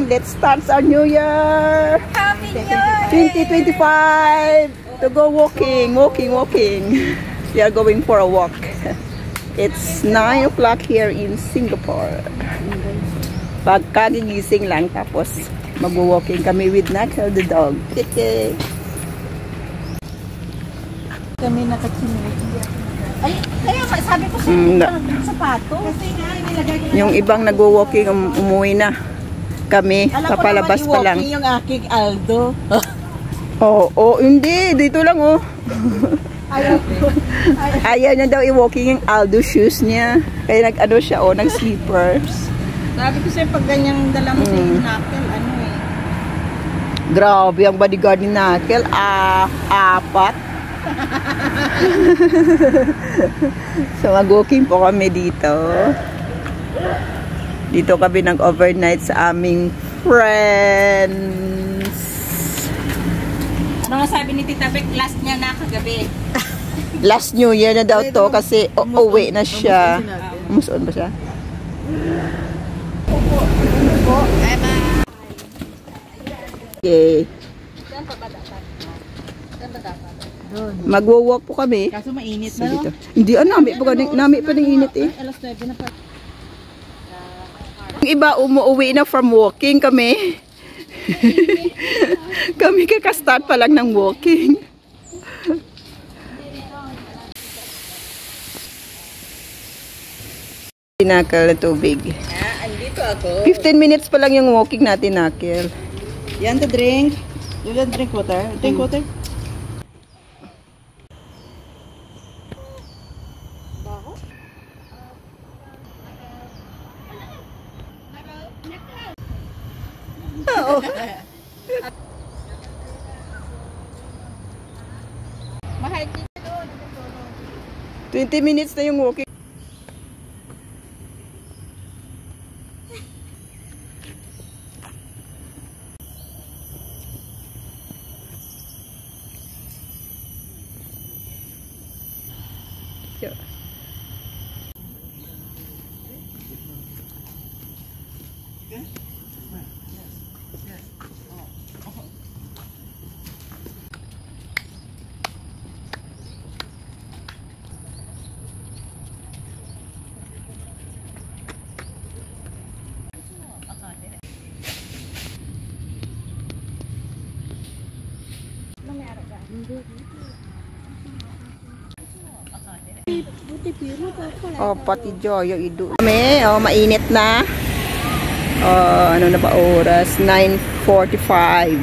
Let's start our new year. Happy New Year! 2025 to go walking. We are going for a walk. It's 9 o'clock here in Singapore. Pagkagigising lang, tapos mag-walking kami with Knuckle the dog. Kami nakachinig. Ay, kaya sabi ko sa sapato. Yung ibang nag-walking umuwi na. Kami, papalabas pa lang. Yung aking Aldo. Hindi. Dito lang, Ayaw niya daw i-walking yung Aldo shoes niya. Kaya nag-ano siya, nag-slippers. Sabi ko sa'yo, pag ganyang dala mo sa Knuckle, Grabe, ang bodyguard ni Knuckle. 4. So, mag-walking po kami dito. Dito kami nag-overnight sa aming friends. Mga sabi ni Tita Beck, last niya na kagabi. Last New Year na daw to kasi uwi na siya. Umuson ba siya? Okay. Magwo-walk po kami. Kaso mainit na, no? Hindi, nami pa ng init eh. Alas 9 na pa. Yung iba umuwi na from walking kami. Kami kakastart pa lang ng walking. Knuckle na tubig. Andito ako. 15 minutes pa lang yung walking natin, Knuckle. Yan the drink. You don't drink water? Drink water? Mahal dito doon. 20 minutes na yung walking. Pati Joy yung ido. Kami, mainit na. Ano na ba oras? 9:45.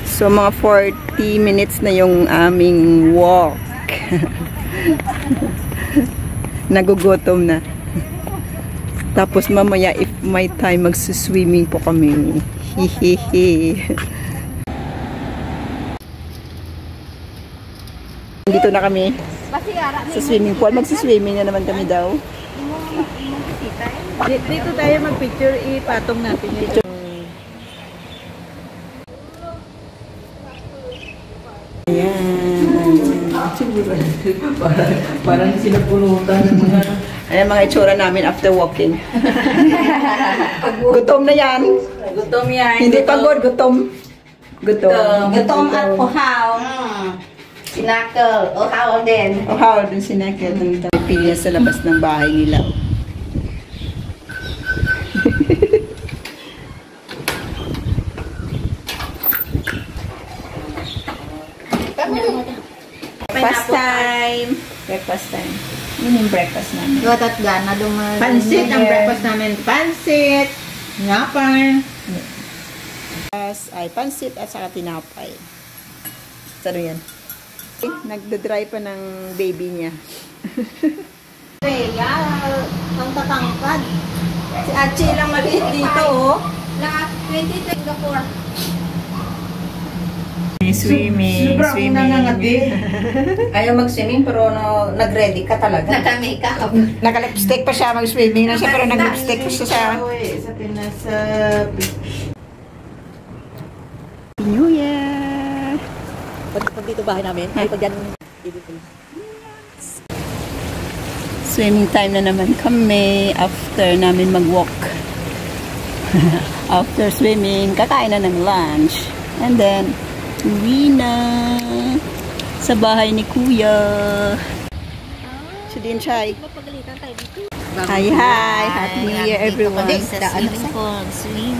So mga 40 minutes na yung aming walk. Nagugutom na. Tapos mamaya if may time magsuswimming po kami. Hihihi. Dito na kami sa swimming pool. Magsuswimming na naman kami daw. Dito tayo mag-picture, ipatong natin yung ayan. Parang sinapulutan ng mga ayan mga itsura namin after walking. Gutom na yan. gutom yan. Hindi pagod, gutom. Gutom at uhaw. Si Knuckle, uhaw din. Uhaw din si Knuckle. Pili sa labas ng bahay nila. Breakfast time. Breakfast time. Yun yung breakfast namin. Got at gana duman. Pansit ang breakfast namin. Pansit, ngapay. Ay, pansit at saka tinapay. Ano yan? Nagdadry pa ng baby niya. Rhea, ang tatangkad. Si Achi lang maliit dito, oh. Lahat 20 Singapore. Swimming. Ayaw mag-swimming pero nag-ready ka talaga. Naka-makeup. Naka-lipstick pa siya, mag-swimming na siya pero nag-lipstick pa siya sa Pinas New Year! Pag dito bahay namin, ay pag yan, Swimming time na naman kami after namin mag-walk. After swimming, kakain na ng lunch. And then, uwi na sa bahay ni Kuya. So din siya. Hi, hi! Happy New Year, everyone. Sa swimming pool. Swim.